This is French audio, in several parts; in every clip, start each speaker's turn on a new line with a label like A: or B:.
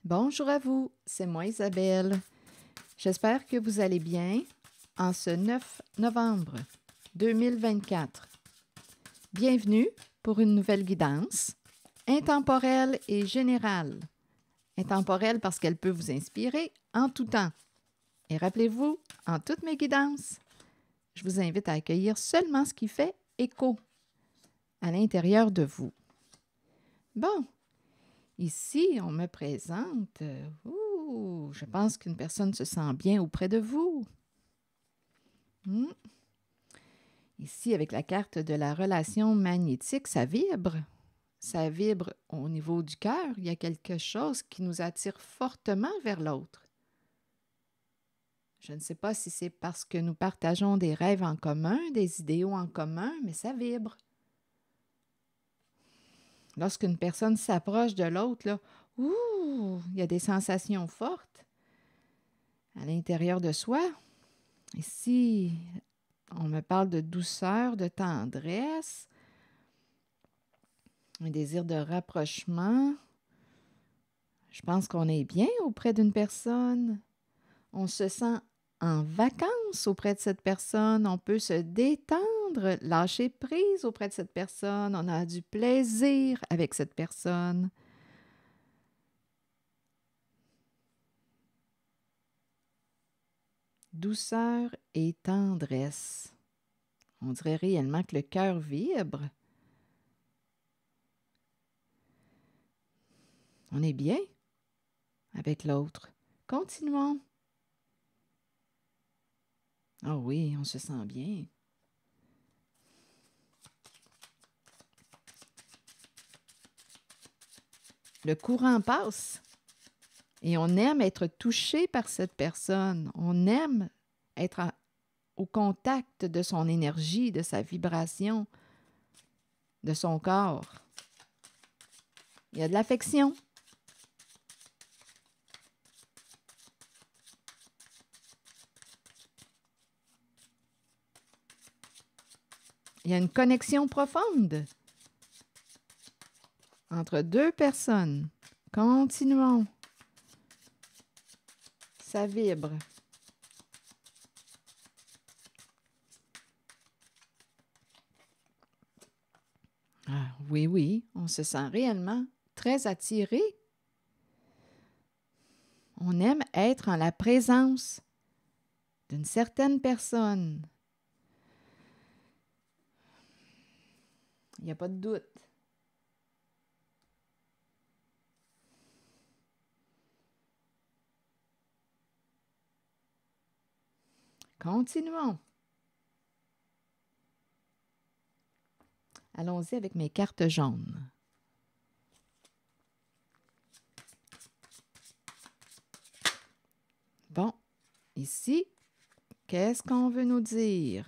A: Bonjour à vous, c'est moi Isabelle. J'espère que vous allez bien en ce 9 novembre 2024. Bienvenue pour une nouvelle guidance, intemporelle et générale. Intemporelle parce qu'elle peut vous inspirer en tout temps. Et rappelez-vous, en toutes mes guidances, je vous invite à accueillir seulement ce qui fait écho à l'intérieur de vous. Bon, ici, on me présente. Je pense qu'une personne se sent bien auprès de vous. Ici, avec la carte de la relation magnétique, ça vibre. Ça vibre au niveau du cœur. Il y a quelque chose qui nous attire fortement vers l'autre. Je ne sais pas si c'est parce que nous partageons des rêves en commun, des idéaux en commun, mais ça vibre. Lorsqu'une personne s'approche de l'autre, là, il y a des sensations fortes à l'intérieur de soi. Ici, on me parle de douceur, de tendresse, un désir de rapprochement. Je pense qu'on est bien auprès d'une personne. On se sent en vacances auprès de cette personne. On peut se détendre, lâcher prise auprès de cette personne. On a du plaisir avec cette personne. Douceur et tendresse. On dirait réellement que le cœur vibre. On est bien avec l'autre. Continuons. Ah oui, on se sent bien. Le courant passe et on aime être touché par cette personne. On aime être au contact de son énergie, de sa vibration, de son corps. Il y a de l'affection. Il y a une connexion profonde entre deux personnes. Continuons. Ça vibre. Ah, oui, on se sent réellement très attiré. On aime être en la présence d'une certaine personne. Il n'y a pas de doute. Continuons. Allons-y avec mes cartes jaunes. Bon, ici, qu'est-ce qu'on veut nous dire?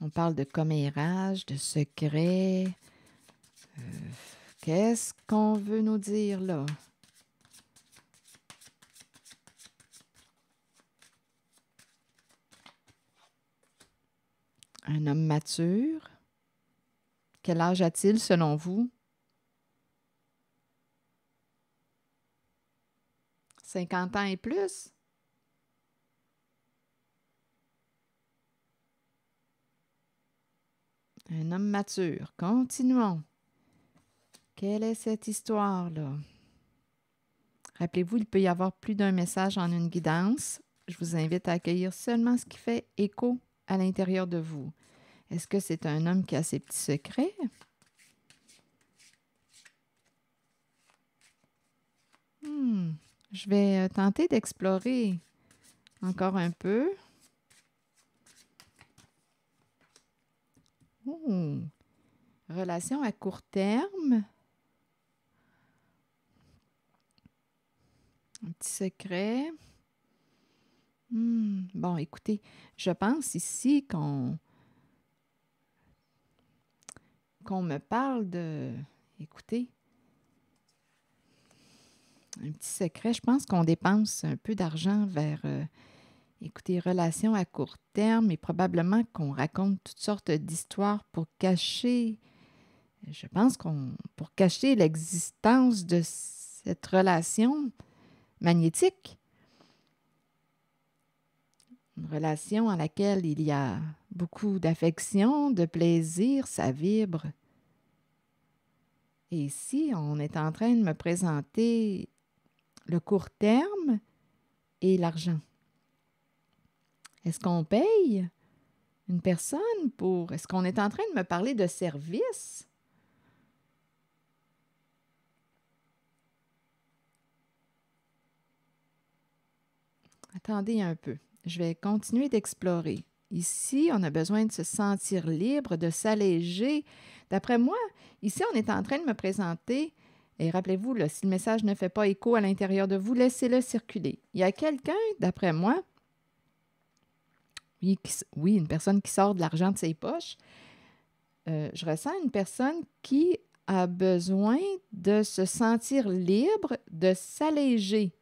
A: On parle de commérage, de secret. Qu'est-ce qu'on veut nous dire là? Un homme mature. Quel âge a-t-il selon vous? 50 ans et plus? Un homme mature. Continuons. Quelle est cette histoire-là? Rappelez-vous, il peut y avoir plus d'un message en une guidance. Je vous invite à accueillir seulement ce qui fait écho à l'intérieur de vous. Est-ce que c'est un homme qui a ses petits secrets? Je vais tenter d'explorer encore un peu. Relation à court terme. Un petit secret. Bon, écoutez, je pense ici qu'on me parle de... Écoutez, un petit secret, je pense qu'on dépense un peu d'argent vers, écoutez, relations à court terme et probablement qu'on raconte toutes sortes d'histoires pour cacher Je pense pour cacher l'existence de cette relation magnétique, une relation à laquelle il y a beaucoup d'affection, de plaisir, ça vibre. Et ici, on est en train de me présenter le court terme et l'argent. Est-ce qu'on paye une personne pour... Est-ce qu'on est en train de me parler de service? Attendez un peu. Je vais continuer d'explorer. Ici, on a besoin de se sentir libre, de s'alléger. D'après moi, ici, on est en train de me présenter, et rappelez-vous, là, si le message ne fait pas écho à l'intérieur de vous, laissez-le circuler. Il y a quelqu'un, d'après moi, oui, une personne qui sort de l'argent de ses poches. Je ressens une personne qui a besoin de se sentir libre, de s'alléger.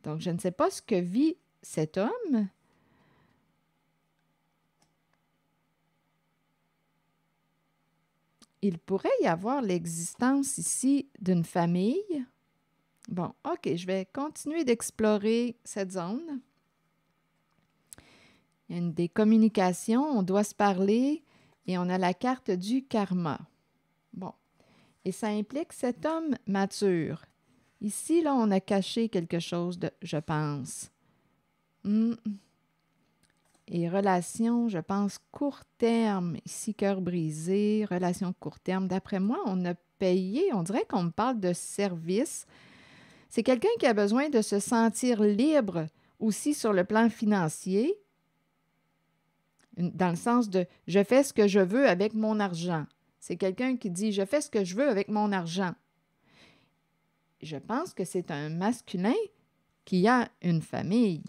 A: Donc, je ne sais pas ce que vit cet homme. Il pourrait y avoir l'existence ici d'une famille. Bon, OK, je vais continuer d'explorer cette zone. Il y a des communications, on doit se parler et on a la carte du karma. Bon, et ça implique cet homme mature. Ici, là, on a caché quelque chose de, je pense. Et relation, je pense, court terme. Ici, cœur brisé, relation court terme. D'après moi, on a payé, on dirait qu'on me parle de service. C'est quelqu'un qui a besoin de se sentir libre aussi sur le plan financier, dans le sens de « je fais ce que je veux avec mon argent ». C'est quelqu'un qui dit « je fais ce que je veux avec mon argent ». Je pense que c'est un masculin qui a une famille.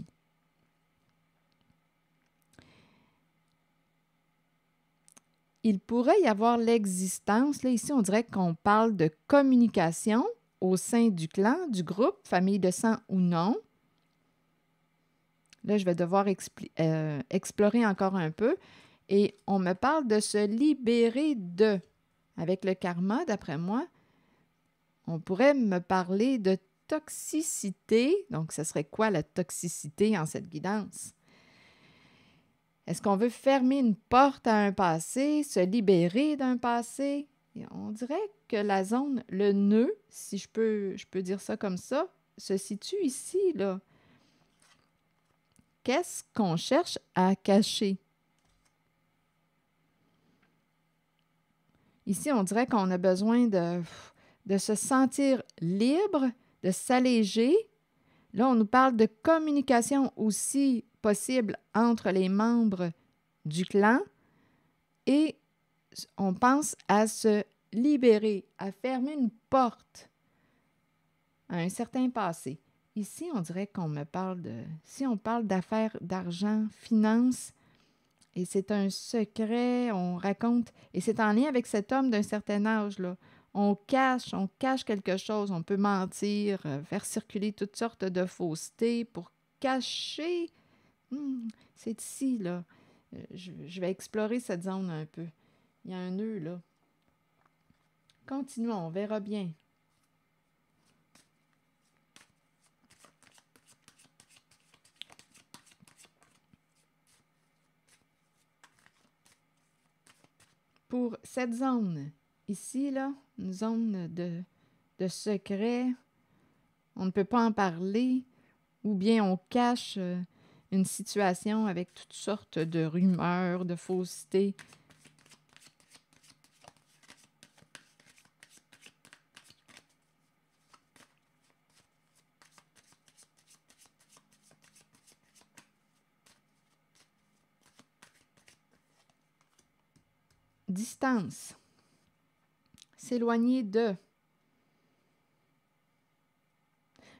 A: Il pourrait y avoir l'existence, là ici on dirait qu'on parle de communication au sein du clan, du groupe, famille de sang ou non. Là, je vais devoir explorer encore un peu. Et on me parle de se libérer de. Avec le karma, d'après moi, on pourrait me parler de toxicité. Donc, ce serait quoi la toxicité en cette guidance? Est-ce qu'on veut fermer une porte à un passé, se libérer d'un passé? Et on dirait que la zone, le nœud, si je peux dire ça comme ça, se situe ici, là. Qu'est-ce qu'on cherche à cacher? Ici, on dirait qu'on a besoin de se sentir libre, de s'alléger. Là, on nous parle de communication aussi possible entre les membres du clan et on pense à se libérer, à fermer une porte à un certain passé. Ici, on dirait qu'on me parle de... Si on parle d'affaires, d'argent, finances, et c'est un secret, on raconte, et c'est en lien avec cet homme d'un certain âge, là. On cache quelque chose, on peut mentir, faire circuler toutes sortes de faussetés pour cacher. C'est ici, là. Je vais explorer cette zone un peu. Il y a un nœud, là. Continuons, on verra bien. Pour cette zone, ici, là, une zone de secret, on ne peut pas en parler, ou bien on cache une situation avec toutes sortes de rumeurs, de faussetés. Distance. S'éloigner de.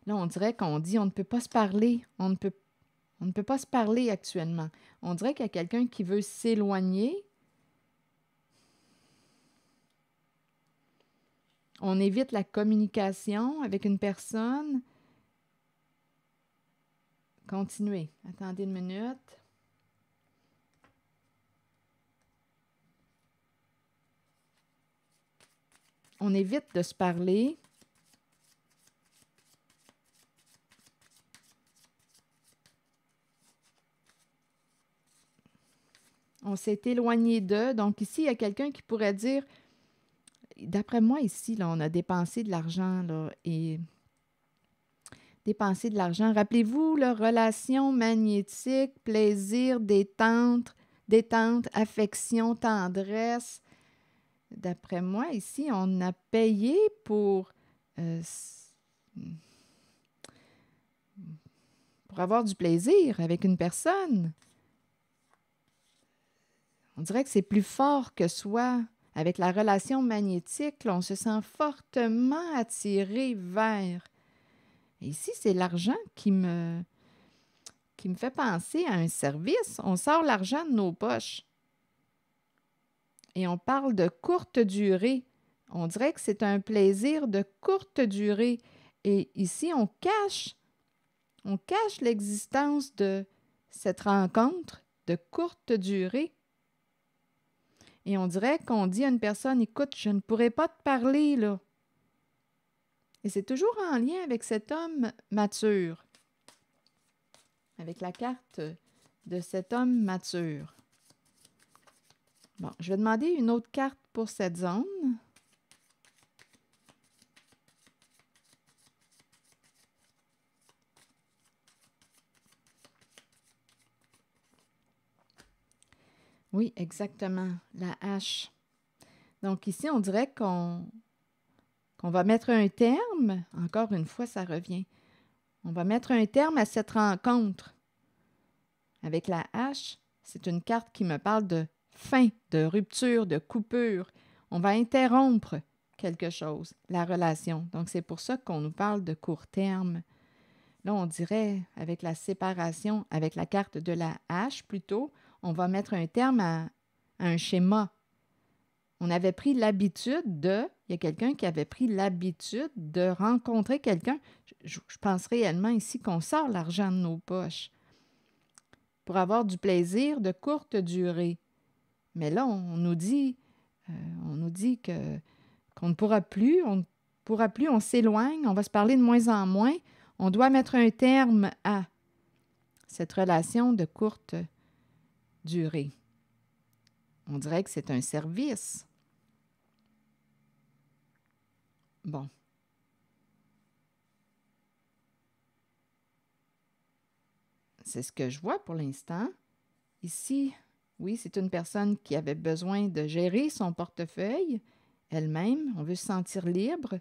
A: Là, on dirait qu'on dit on ne peut pas se parler. On ne peut pas se parler actuellement. On dirait qu'il y a quelqu'un qui veut s'éloigner. On évite la communication avec une personne. Continuez. Attendez une minute. on évite de se parler. On s'est éloigné d'eux. Donc ici, il y a quelqu'un qui pourrait dire, d'après moi ici, là, on a dépensé de l'argent, là, et dépenser de l'argent. Rappelez-vous, la relation magnétique, plaisir, détente, affection, tendresse. D'après moi, ici, on a payé euh, pour avoir du plaisir avec une personne. On dirait que c'est plus fort que soi. Avec la relation magnétique, là, on se sent fortement attiré vers. Et ici, c'est l'argent qui me fait penser à un service. On sort l'argent de nos poches. Et on parle de courte durée. On dirait que c'est un plaisir de courte durée. Et ici, on cache l'existence de cette rencontre de courte durée. Et on dirait qu'on dit à une personne, écoute, je ne pourrais pas te parler, là. Et c'est toujours en lien avec cet homme mature, avec la carte de cet homme mature. Bon, je vais demander une autre carte pour cette zone. Oui, exactement, la hache. Donc ici, on dirait qu'on va mettre un terme, encore une fois, ça revient. On va mettre un terme à cette rencontre. Avec la hache, c'est une carte qui me parle de fin, de rupture, de coupure. On va interrompre quelque chose, la relation. Donc, c'est pour ça qu'on nous parle de court terme. Là, on dirait, avec la séparation, avec la carte de la hache plutôt, on va mettre un terme à un schéma. On avait pris l'habitude de... Il y a quelqu'un qui avait pris l'habitude de rencontrer quelqu'un. Je pense réellement ici qu'on sort l'argent de nos poches pour avoir du plaisir de courte durée. Mais là, on nous dit qu'on ne pourra plus, on s'éloigne, on va se parler de moins en moins. On doit mettre un terme à cette relation de courte durée. On dirait que c'est un service. Bon. C'est ce que je vois pour l'instant. Ici, oui, c'est une personne qui avait besoin de gérer son portefeuille elle-même. On veut se sentir libre.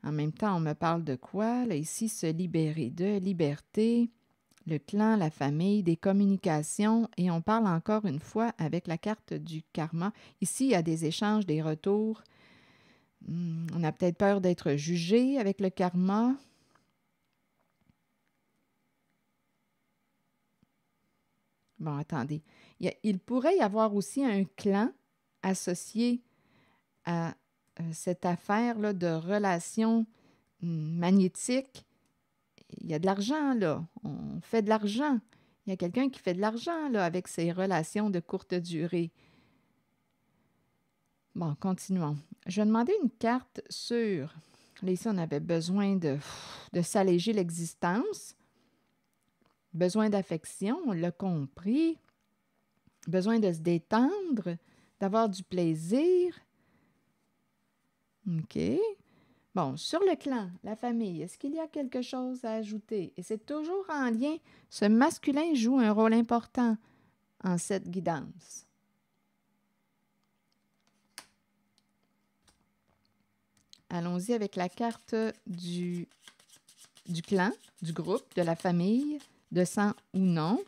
A: En même temps, on me parle de quoi? Là, ici, se libérer de liberté, le clan, la famille, des communications. Et on parle encore une fois avec la carte du karma. Ici, il y a des échanges, des retours. On a peut-être peur d'être jugé avec le karma. Bon, attendez. Il pourrait y avoir aussi un clan associé à cette affaire-là de relations magnétiques. Il y a de l'argent, là. On fait de l'argent. Il y a quelqu'un qui fait de l'argent, là, avec ces relations de courte durée. Bon, continuons. Je vais demander une carte sur... Là, ici, on avait besoin de s'alléger l'existence. Besoin d'affection, on l'a compris. Besoin de se détendre, d'avoir du plaisir. OK. Bon, sur le clan, la famille, est-ce qu'il y a quelque chose à ajouter? Et c'est toujours en lien. Ce masculin joue un rôle important en cette guidance. Allons-y avec la carte du clan, du groupe, de la famille, de sang ou non.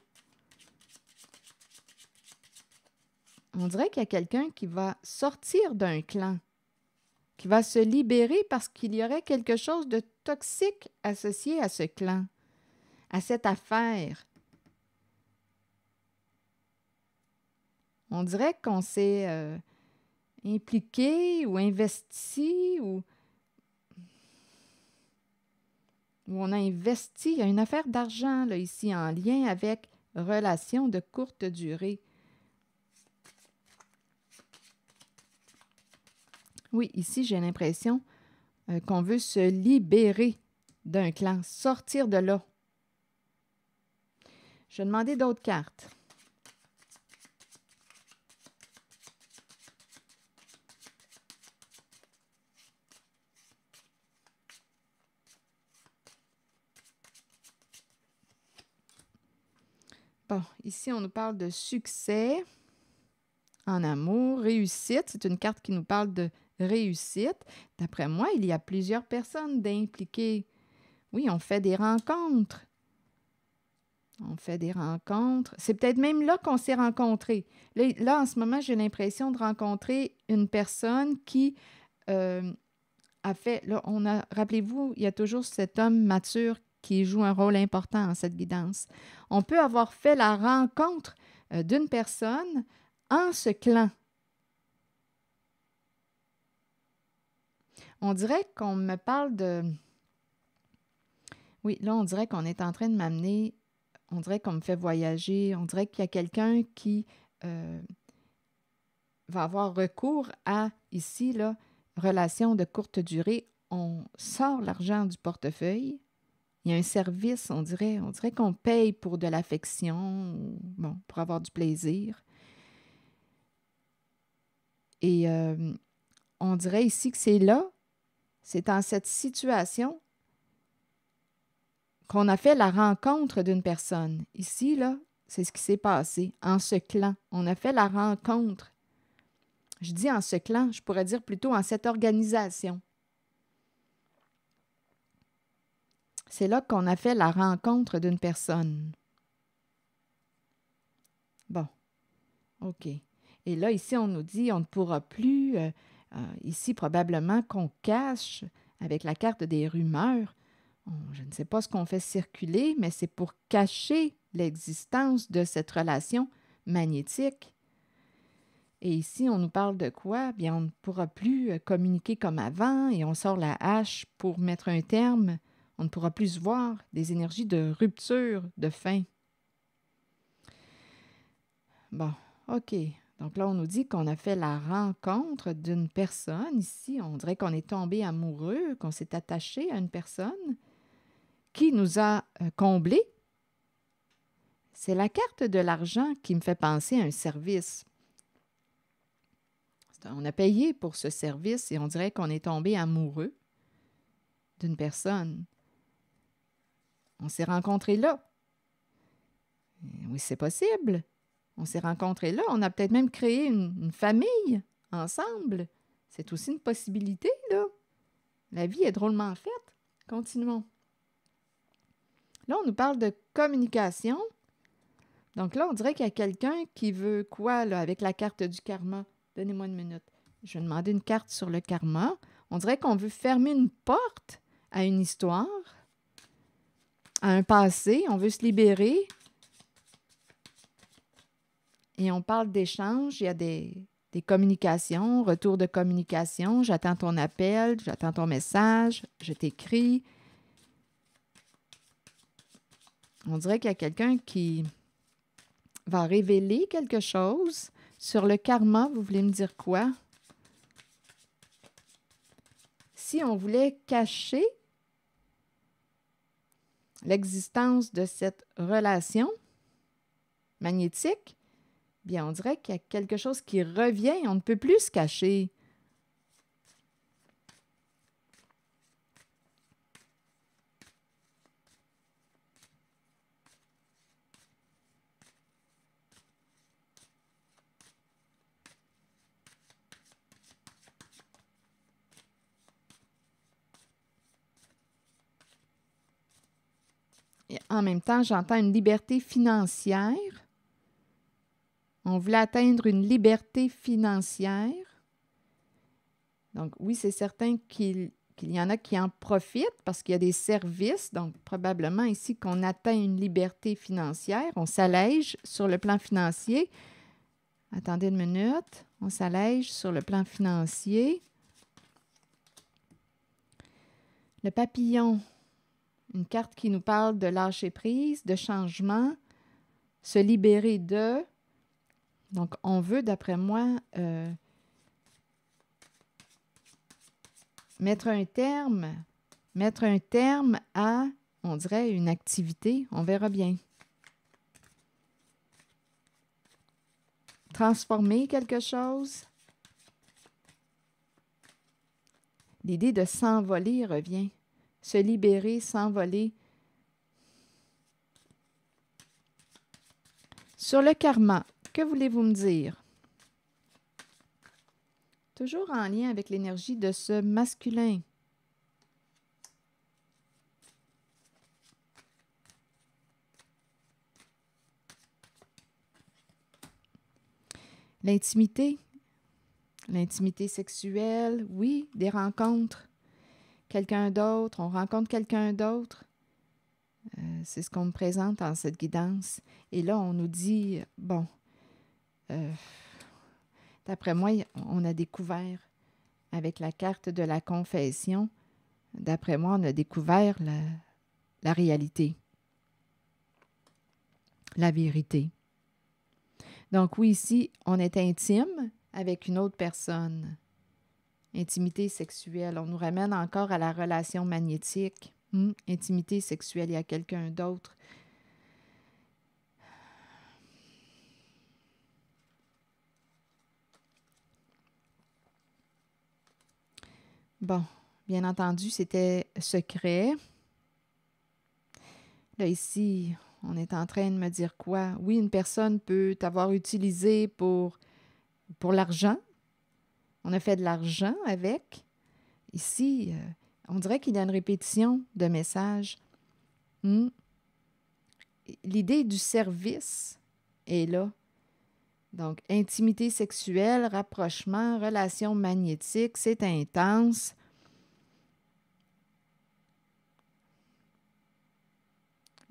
A: On dirait qu'il y a quelqu'un qui va sortir d'un clan, qui va se libérer parce qu'il y aurait quelque chose de toxique associé à ce clan, à cette affaire. On dirait qu'on s'est impliqué ou investi ou on a investi. Il y a une affaire d'argent là, ici en lien avec relation de courte durée. Oui, ici, j'ai l'impression qu'on veut se libérer d'un clan, sortir de là. Je vais demander d'autres cartes. Bon, ici, on nous parle de succès en amour, réussite. C'est une carte qui nous parle de réussite. D'après moi, il y a plusieurs personnes d'impliquées. Oui, on fait des rencontres. On fait des rencontres. C'est peut-être même là qu'on s'est rencontrés. Là, en ce moment, j'ai l'impression de rencontrer une personne qui a fait... Là, rappelez-vous, il y a toujours cet homme mature qui joue un rôle important dans cette guidance. On peut avoir fait la rencontre d'une personne en ce clan. On dirait qu'on me parle de... Oui, là, on dirait qu'on est en train de m'amener... On dirait qu'on me fait voyager. On dirait qu'il y a quelqu'un qui va avoir recours à, ici, là, relation de courte durée. On sort l'argent du portefeuille. Il y a un service, on dirait qu'on paye pour de l'affection, bon, pour avoir du plaisir. Et on dirait ici que c'est là, c'est dans cette situation qu'on a fait la rencontre d'une personne. Ici, là, c'est ce qui s'est passé en ce clan. On a fait la rencontre. Je dis en ce clan, je pourrais dire plutôt en cette organisation. C'est là qu'on a fait la rencontre d'une personne. Bon, OK. Et là, ici, on nous dit on ne pourra plus, ici, probablement qu'on cache avec la carte des rumeurs. Je ne sais pas ce qu'on fait circuler, mais c'est pour cacher l'existence de cette relation magnétique. Et ici, on nous parle de quoi? Bien, on ne pourra plus communiquer comme avant et on sort la hache pour mettre un terme. On ne pourra plus se voir, des énergies de rupture, de fin. Bon, OK. Donc là, on nous dit qu'on a fait la rencontre d'une personne. Ici, on dirait qu'on est tombé amoureux, qu'on s'est attaché à une personne qui nous a comblés. C'est la carte de l'argent qui me fait penser à un service. On a payé pour ce service et on dirait qu'on est tombé amoureux d'une personne. On s'est rencontrés là. Oui, c'est possible. On s'est rencontrés là. On a peut-être même créé une famille ensemble. C'est aussi une possibilité, là. La vie est drôlement faite. Continuons. Là, on nous parle de communication. Donc là, on dirait qu'il y a quelqu'un qui veut quoi, là, avec la carte du karma? Donnez-moi une minute. Je vais demander une carte sur le karma. On dirait qu'on veut fermer une porte à une histoire, à un passé. On veut se libérer. Et on parle d'échange. Il y a des communications, retour de communication. J'attends ton appel, j'attends ton message, je t'écris. On dirait qu'il y a quelqu'un qui va révéler quelque chose. Sur le karma, vous voulez me dire quoi? Si on voulait cacher l'existence de cette relation magnétique, bien, on dirait qu'il y a quelque chose qui revient. On ne peut plus se cacher. Et en même temps, j'entends une liberté financière. On voulait atteindre une liberté financière. Donc, oui, c'est certain qu'il y en a qui en profitent parce qu'il y a des services. Donc, probablement ici qu'on atteint une liberté financière. On s'allège sur le plan financier. Attendez une minute. On s'allège sur le plan financier. Le papillon. Une carte qui nous parle de lâcher prise, de changement, se libérer de. Donc, on veut, d'après moi, mettre un terme à, on dirait, une activité, on verra bien. Transformer quelque chose. L'idée de s'envoler revient. Se libérer, s'envoler. Sur le karma, que voulez-vous me dire? Toujours en lien avec l'énergie de ce masculin. L'intimité. L'intimité sexuelle, oui, des rencontres. Quelqu'un d'autre, on rencontre quelqu'un d'autre. C'est ce qu'on me présente en cette guidance. Et là, on nous dit, bon, d'après moi, on a découvert, avec la carte de la confession, d'après moi, on a découvert la réalité, la vérité. Donc oui, ici, on est intime avec une autre personne. Intimité sexuelle, on nous ramène encore à la relation magnétique. Intimité sexuelle, il y a quelqu'un d'autre. Bon, bien entendu, c'était secret. Là, ici, on est en train de me dire quoi? Oui, une personne peut t'avoir utilisé pour l'argent. On a fait de l'argent avec. Ici, on dirait qu'il y a une répétition de messages. L'idée du service est là. Donc, intimité sexuelle, rapprochement, relation magnétique, c'est intense.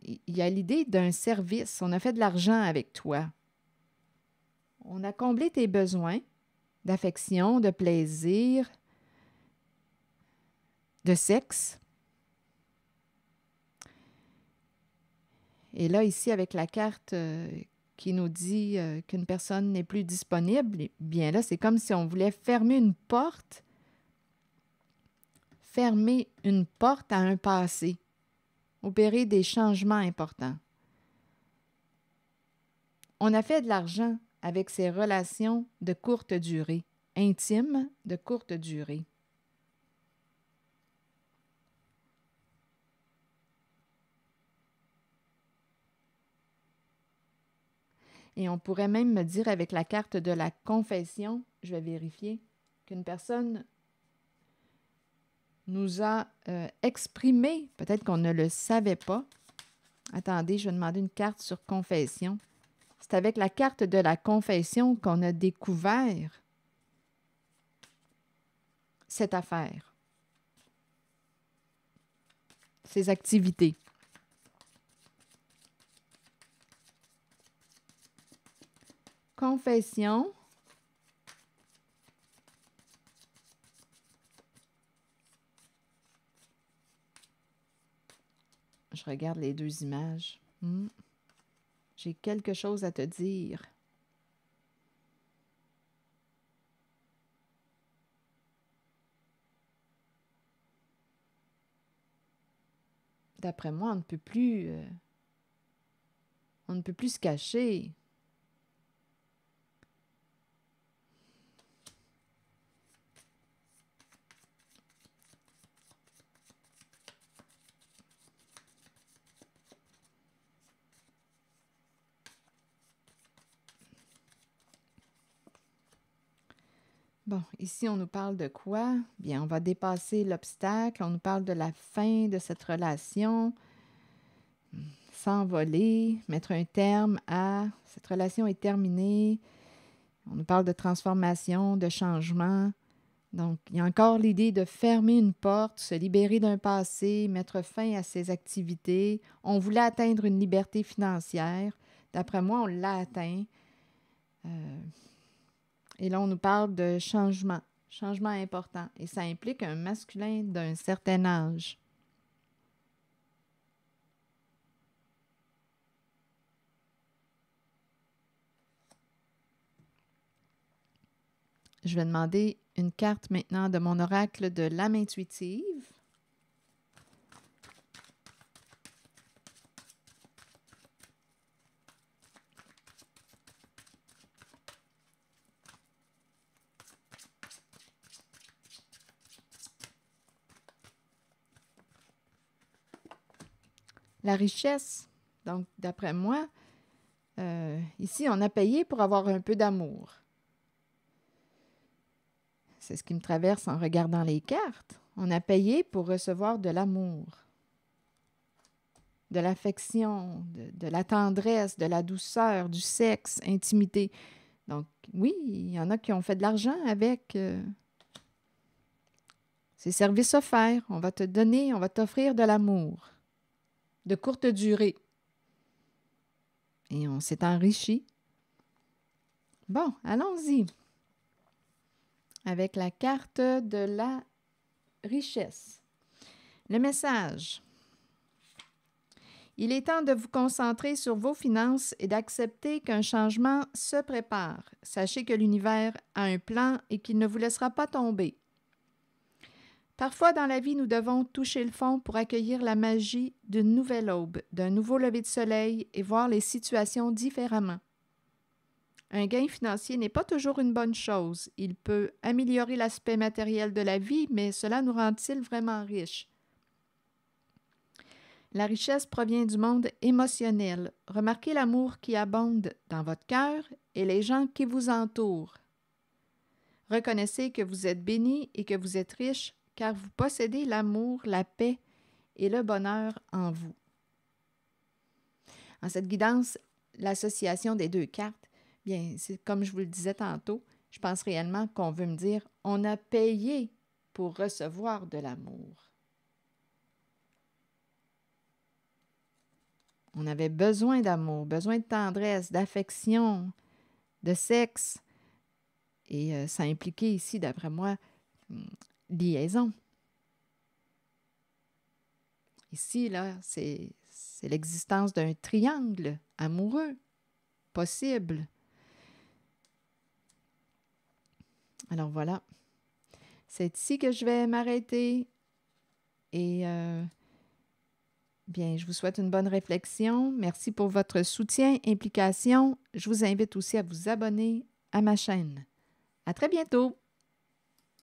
A: Il y a l'idée d'un service. On a fait de l'argent avec toi. On a comblé tes besoins d'affection, de plaisir, de sexe. Et là, ici, avec la carte qui nous dit qu'une personne n'est plus disponible, eh bien là, c'est comme si on voulait fermer une porte à un passé, opérer des changements importants. On a fait de l'argent avec ces relations de courte durée, intimes de courte durée. Et on pourrait même me dire avec la carte de la confession, je vais vérifier, qu'une personne nous a exprimé, peut-être qu'on ne le savait pas. Attendez, je vais demander une carte sur confession. C'est avec la carte de la confession qu'on a découvert cette affaire, ces activités. Confession. Je regarde les deux images. J'ai quelque chose à te dire. D'après moi, on ne peut plus se cacher. Bon, ici, on nous parle de quoi? Bien, on va dépasser l'obstacle. On nous parle de la fin de cette relation. S'envoler, mettre un terme à cette relation est terminée. On nous parle de transformation, de changement. Donc, il y a encore l'idée de fermer une porte, se libérer d'un passé, mettre fin à ses activités. On voulait atteindre une liberté financière. D'après moi, on l'a atteint. Et là, on nous parle de changement important. Et ça implique un masculin d'un certain âge. Je vais demander une carte maintenant de mon oracle de l'âme intuitive. La richesse. Donc, d'après moi, ici, on a payé pour avoir un peu d'amour. C'est ce qui me traverse en regardant les cartes. On a payé pour recevoir de l'amour, de l'affection, de la tendresse, de la douceur, du sexe, intimité. Donc, oui, il y en a qui ont fait de l'argent avec ces services offerts. On va te donner, on va t'offrir de l'amour de courte durée. Et on s'est enrichi. Bon, allons-y. Avec la carte de la richesse. Le message. Il est temps de vous concentrer sur vos finances et d'accepter qu'un changement se prépare. Sachez que l'univers a un plan et qu'il ne vous laissera pas tomber. Parfois dans la vie, nous devons toucher le fond pour accueillir la magie d'une nouvelle aube, d'un nouveau lever de soleil et voir les situations différemment. Un gain financier n'est pas toujours une bonne chose. Il peut améliorer l'aspect matériel de la vie, mais cela nous rend-il vraiment riches? La richesse provient du monde émotionnel. Remarquez l'amour qui abonde dans votre cœur et les gens qui vous entourent. Reconnaissez que vous êtes béni et que vous êtes riche car vous possédez l'amour, la paix et le bonheur en vous. En cette guidance, l'association des deux cartes, bien, c'est comme je vous le disais tantôt, je pense réellement qu'on veut me dire on a payé pour recevoir de l'amour. On avait besoin d'amour, besoin de tendresse, d'affection, de sexe. Et ça impliquait ici, d'après moi, liaison. Ici, là, c'est l'existence d'un triangle amoureux possible. Alors voilà, c'est ici que je vais m'arrêter et bien, je vous souhaite une bonne réflexion. Merci pour votre soutien, implication. Je vous invite aussi à vous abonner à ma chaîne. À très bientôt!